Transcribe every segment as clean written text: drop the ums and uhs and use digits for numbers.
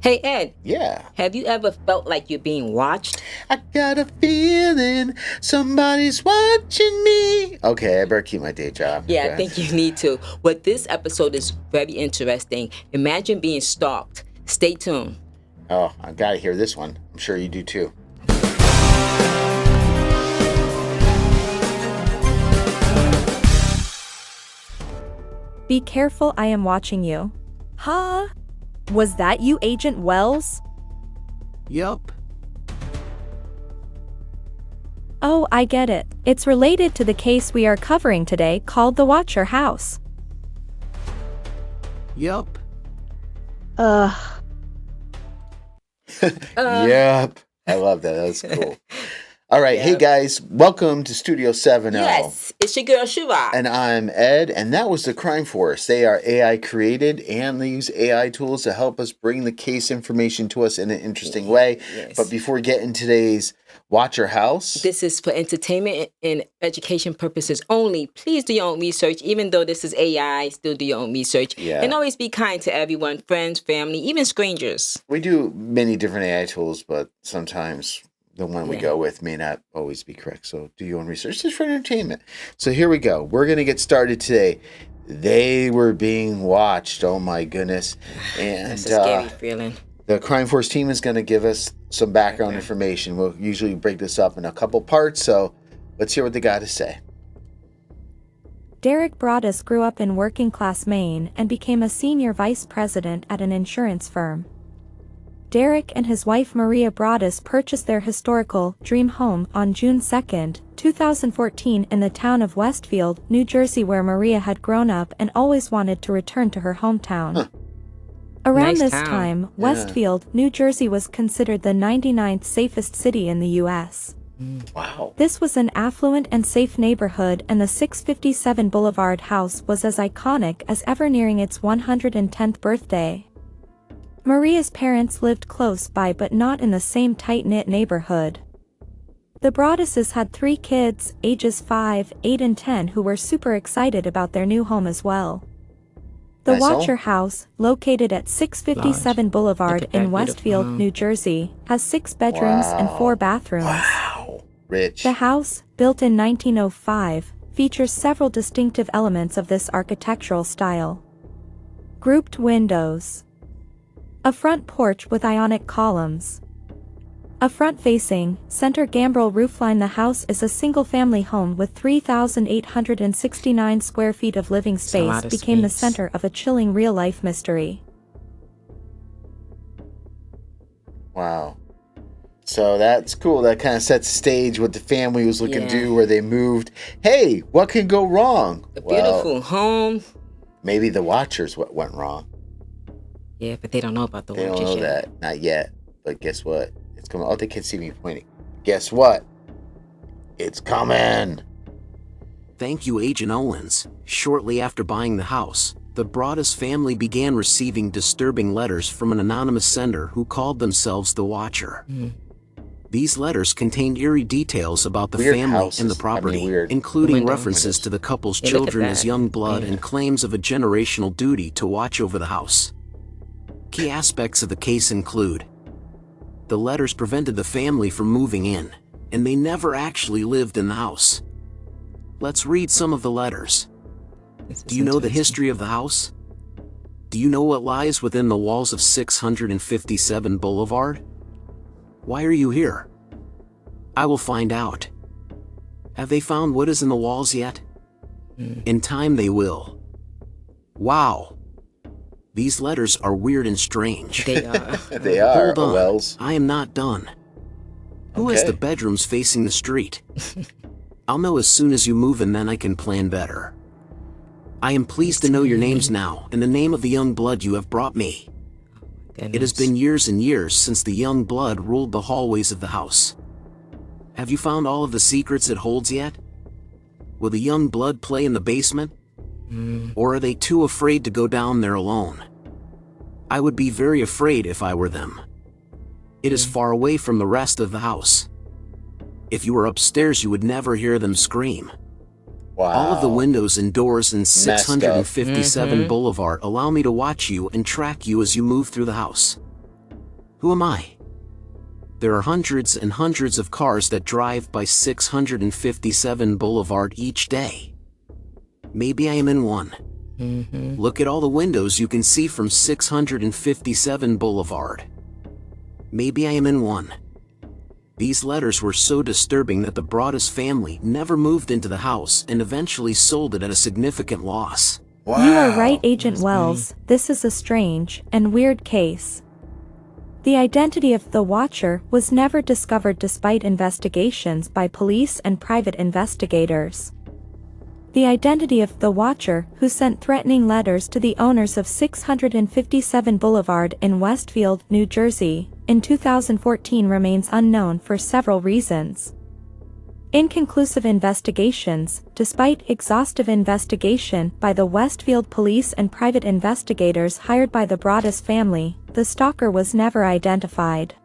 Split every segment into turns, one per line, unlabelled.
Hey, Ed,
Yeah.
have you ever felt like you're being watched?
I got a feeling somebody's watching me. Okay, I better keep my day job.
Yeah,
Go
I
ahead.
think you need to. But this episode is very interesting. Imagine being stalked. Stay tuned.
Oh, I gotta hear this one. I'm sure you do too.
Be careful, I am watching you. Huh? Was that you, Agent Wells?
Yup.
Oh, I get it. It's related to the case we are covering today called the Watcher House.
Yup.
Yep. I love that. That's cool. All right. Hey,
Yep.
guys. Welcome to Studio 7.
Yes, it's your girl Shiva.
And I'm Ed, and that was the Crime Force. They are AI created, and they use AI tools to help us bring the case information to us in an interesting way.
Yes.
But before we get into today's Watcher House,
This is for entertainment and education purposes only. Please do your own research. Even though this is AI, still do your own research.
Yeah.
And always be kind to everyone, friends, family, even strangers.
we do many different AI tools, but sometimes the one we
Yeah.
go with may not always be correct. So do your own research just for entertainment. So here we go. We're going to get started today. They were being watched. Oh my goodness. And
That's a scary feeling.
the Crime Force team is going to give us some background information. We'll usually break this up in a couple parts. So let's hear what they got to say.
Derek Broaddus grew up in working-class Maine and became a senior vice president at an insurance firm. Derek and his wife Maria Broaddus purchased their historical dream home on June 2, 2014 in the town of Westfield, New Jersey, where Maria had grown up and always wanted to return to her hometown.
Huh.
Around
Nice
this
town.
time, Westfield, New Jersey was considered the 99th safest city in the U.S.
Wow.
This was an affluent and safe neighborhood, and the 657 Boulevard house was as iconic as ever, nearing its 110th birthday. Maria's parents lived close by but not in the same tight-knit neighborhood. The Broadduses had 3 kids, ages 5, 8 and 10, who were super excited about their new home as well. The
Nice home.
Watcher House, located at 657 Boulevard
Look at that
in Westfield,
beautiful home.
New Jersey, has 6 bedrooms and 4 bathrooms.
Wow. Rich.
The house, built in 1905, features several distinctive elements of this architectural style. Grouped windows. A front porch with ionic columns. A front-facing, center gambrel roofline. The house is a single-family home with 3,869 square feet of living
a
space.
lot of
Became the
space.
center of a chilling real-life mystery.
Wow. So that's cool. That kind of sets the stage what the family was looking to
Yeah.
do, where they moved. Hey, what can go wrong?
A beautiful home.
Maybe the Watchers what went wrong.
Yeah, but they don't know about the
They don't
watchers
know
yet.
that. Not yet. But guess what? It's coming. Oh, they can't see me pointing. Guess what? It's coming.
Thank you, Agent Owens. Shortly after buying the house, the Broaddus family began receiving disturbing letters from an anonymous sender who called themselves the Watcher. These letters contained eerie details about the
Weird
family
houses.
and the
I mean,
property,
weird
including
Window.
references to the couple's
Yeah, look at
children as
that.
young blood
Yeah.
and claims of a generational duty to watch over the house. Key aspects of the case include: the letters prevented the family from moving in, and they never actually lived in the house. Let's read some of the letters.
This is
Do you know the
interesting.
history of the house? Do you know what lies within the walls of 657 Boulevard? Why are you here? I will find out. Have they found what is in the walls yet? In time they will. Wow. These letters are weird and strange.
They are.
They are.
Hold on.
Wells.
I am not done. Who has
Okay.
the bedrooms facing the street? I'll know as soon as you move, and then I can plan better. I am pleased to know your names now and the name of the young blood you have brought me. It has been years and years since the young blood ruled the hallways of the house. Have you found all of the secrets it holds yet? Will the young blood play in the basement? Or are they too afraid to go down there alone? I would be very afraid if I were them. It is far away from the rest of the house. If you were upstairs, you would never hear them scream.
Wow.
All of the windows and doors in 657
Mhm.
Boulevard allow me to watch you and track you as you move through the house. Who am I? There are hundreds and hundreds of cars that drive by 657 Boulevard each day. Maybe I am in one. Look at all the windows you can see from 657 Boulevard. Maybe I am in one. These letters were so disturbing that the Broaddus family never moved into the house and eventually sold it at a significant loss.
Wow.
You are right, Agent Wells. This is a strange and weird case. The identity of the watcher was never discovered despite investigations by police and private investigators. The identity of the watcher who sent threatening letters to the owners of 657 Boulevard in Westfield, New Jersey, in 2014 remains unknown for several reasons. Inconclusive investigations. Despite exhaustive investigation by the Westfield police and private investigators hired by the Broaddus family, the stalker was never identified.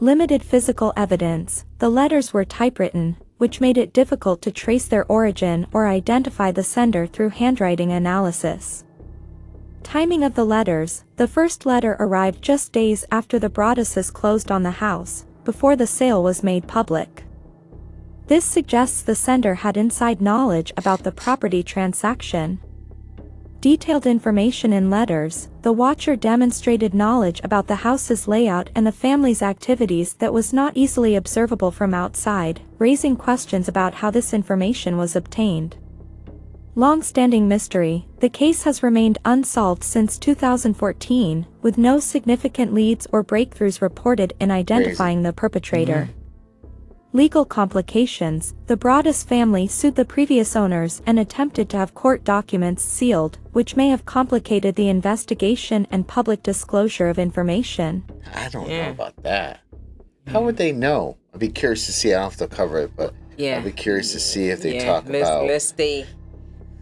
Limited physical evidence. The letters were typewritten, which made it difficult to trace their origin or identify the sender through handwriting analysis. Timing of the letters. The first letter arrived just days after the Broadduses closed on the house, before the sale was made public. This suggests the sender had inside knowledge about the property transaction. Detailed information in letters. The watcher demonstrated knowledge about the house's layout and the family's activities that was not easily observable from outside, raising questions about how this information was obtained. Long-standing mystery. The case has remained unsolved since 2014, with no significant leads or breakthroughs reported in identifying the perpetrator. Legal complications. The Broaddus family sued the previous owners and attempted to have court documents sealed, which may have complicated the investigation and public disclosure of information.
I don't know about that. How would they know? I'd be curious to see. I don't have to cover it, but I'd be curious to see if they talk about.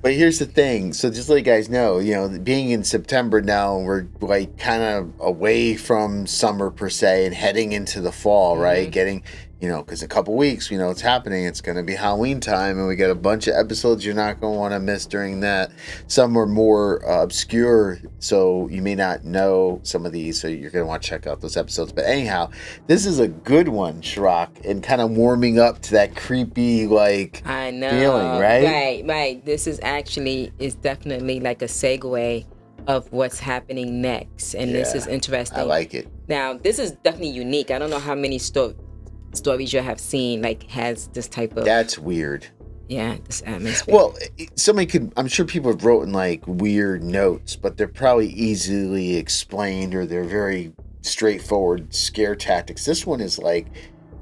But here's the thing. So just to let you guys know, being in September now, we're like kind of away from summer per se and heading into the fall, right? Getting, because a couple weeks, it's happening. It's going to be Halloween time, and we got a bunch of episodes you're not going to want to miss during that. Some are more obscure, so you may not know some of these, so you're going to want to check out those episodes. But anyhow, this is a good one, Shrock, and kind of warming up to that creepy,
I know,
feeling, right?
Right. This is definitely like a segue of what's happening next, and this is interesting.
I like it.
Now, this is definitely unique. I don't know how many stories you have seen has this type of.
That's weird.
Yeah, this atmosphere.
Well, I'm sure people have written weird notes, but they're probably easily explained, or they're very straightforward scare tactics. This one is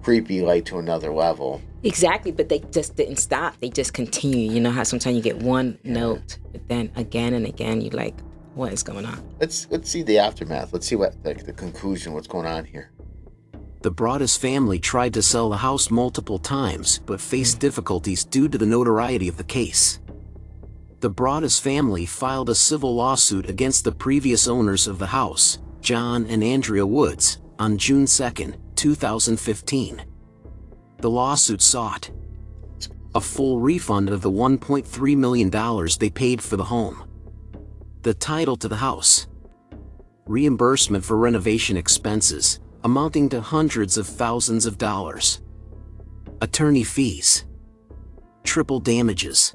creepy, to another level.
Exactly, but they just didn't stop. They just continue. You know how sometimes you get one note, but then again and again you're like, what is going on?
Let's see the aftermath. Let's see what the conclusion, what's going on here.
The Broaddus family tried to sell the house multiple times but faced difficulties due to the notoriety of the case. The Broaddus family filed a civil lawsuit against the previous owners of the house, John and Andrea Woods, on June 2, 2015. The lawsuit sought a full refund of the $1.3 million they paid for the home, the title to the house, reimbursement for renovation expenses, amounting to hundreds of thousands of dollars, attorney fees, triple damages.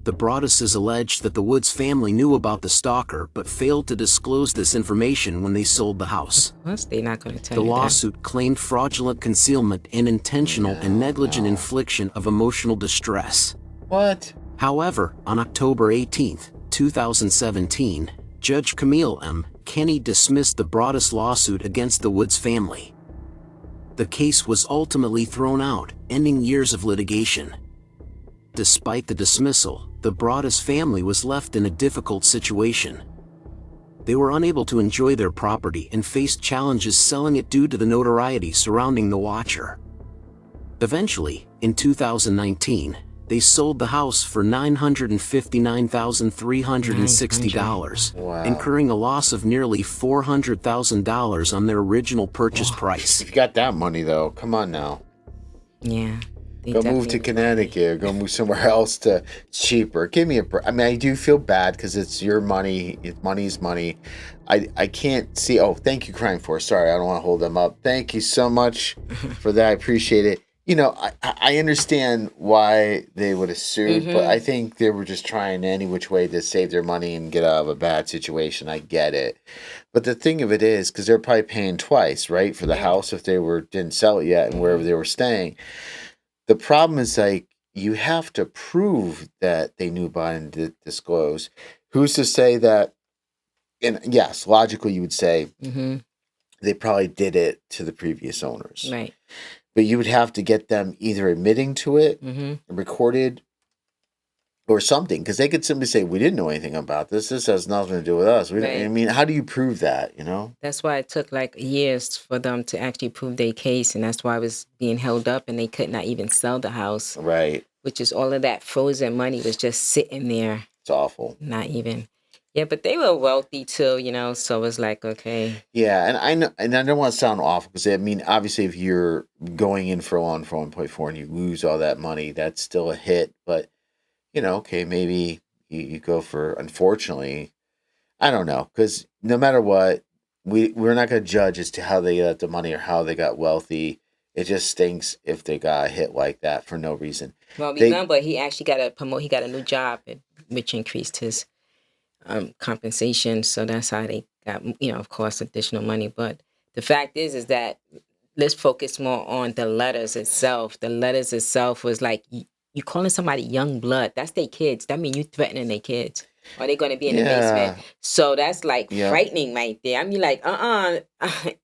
The Broadduses alleged that the Woods family knew about the stalker but failed to disclose this information when they sold the house.
Of course, they're not going to tell
The
you
lawsuit claimed fraudulent concealment and intentional and negligent infliction of emotional distress.
What?
However, on October 18, 2017, Judge Camille M. Kenny dismissed the Broaddus lawsuit against the Woods family. The case was ultimately thrown out, ending years of litigation. Despite the dismissal, the Broaddus family was left in a difficult situation. They were unable to enjoy their property and faced challenges selling it due to the notoriety surrounding the watcher. Eventually, in 2019, they sold the house for $959,360,
Wow.
incurring a loss of nearly $400,000 on their original purchase price.
If you got that money, though, come on now.
Yeah.
Go move to Connecticut, or go move somewhere else to cheaper. Give me I mean, I do feel bad because it's your money. Money's money. I can't see. Oh, thank you, Crime Force. Sorry, I don't want to hold them up. Thank you so much for that. I appreciate it. I understand why they would have sued, but I think they were just trying any which way to save their money and get out of a bad situation. I get it. But the thing of it is, because they're probably paying twice, right, for the house if they didn't sell it yet and wherever they were staying. The problem is, like, you have to prove that they knew about it and did disclose. Who's to say that? And yes, logically, you would say they probably did it to the previous owners.
Right.
But you would have to get them either admitting to it, recorded, or something. Because they could simply say, we didn't know anything about this. This has nothing to do with us. I mean, how do you prove that,
That's why it took like years for them to actually prove their case. And that's why it was being held up and they could not even sell the house.
Right.
Which is all of that frozen money was just sitting there.
It's awful.
Not even. Yeah, but they were wealthy too, so it's like, okay.
Yeah, and I know, and I don't want to sound awful because, I mean, obviously if you're going in for 1.4 and you lose all that money, that's still a hit. But, okay, maybe you go for, unfortunately, I don't know, because no matter what, we're not going to judge as to how they got the money or how they got wealthy. It just stinks if they got hit like that for no reason.
Well, remember, he actually got he got a new job, which increased his compensation. So that's how they got, of course, additional money. But the fact is that let's focus more on the letters itself. The letters itself was like, you calling somebody young blood. That's their kids. That means you threatening their kids. Are they going to be in the basement? So that's like frightening right there. I mean, like,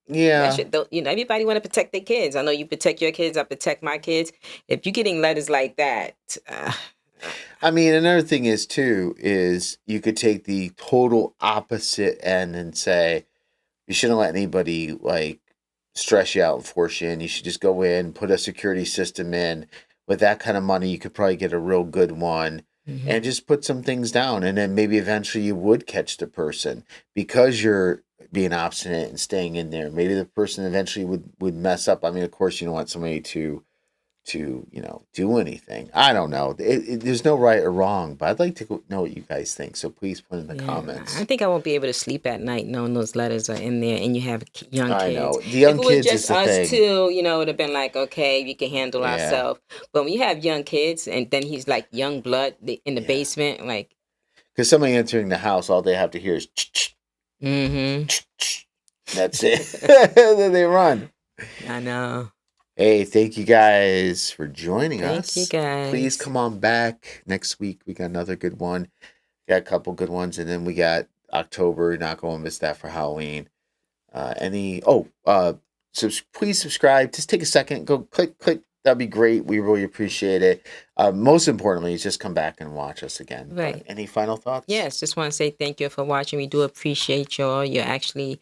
yeah.
Everybody want to protect their kids. I know you protect your kids. I protect my kids. If you're getting letters like that.
I mean, another thing is you could take the total opposite end and say, you shouldn't let anybody like stress you out and force you in. You should just go in, put a security system in. With that kind of money, you could probably get a real good one and just put some things down. And then maybe eventually you would catch the person because you're being obstinate and staying in there. Maybe the person eventually would mess up. I mean, of course, you don't want somebody to do anything. I don't know. There's no right or wrong, but I'd like to know what you guys think. So please put in the comments.
I think I won't be able to sleep at night knowing those letters are in there and you have young kids.
I know. The young kids is the thing. If it was
just us two, it would have been like, okay, we can handle ourselves. But when you have young kids and then he's like young blood in the basement, like.
Because somebody entering the house, all they have to hear is That's it. Then they run.
I know.
Hey, thank you guys for joining us.
Thank you guys.
Please come on back next week. We got another good one. Got a couple good ones, and then we got October. Not going to miss that for Halloween. Please subscribe. Just take a second. Go click. That'd be great. We really appreciate it. Most importantly, is just come back and watch us again.
Right.
Any final thoughts?
Yes, just want to say thank you for watching. We do appreciate y'all. You're actually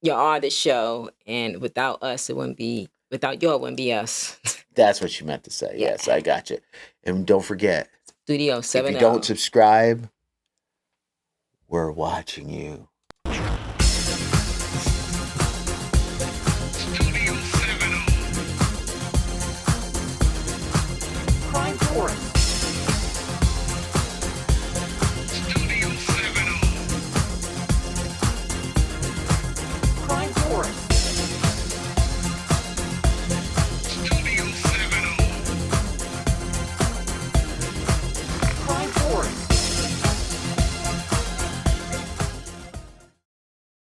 you are the show, and without us, without y'all, it wouldn't be us.
That's what you meant to say. Yes, I got you. And don't forget,
Studio 7.
If you don't subscribe, we're watching you.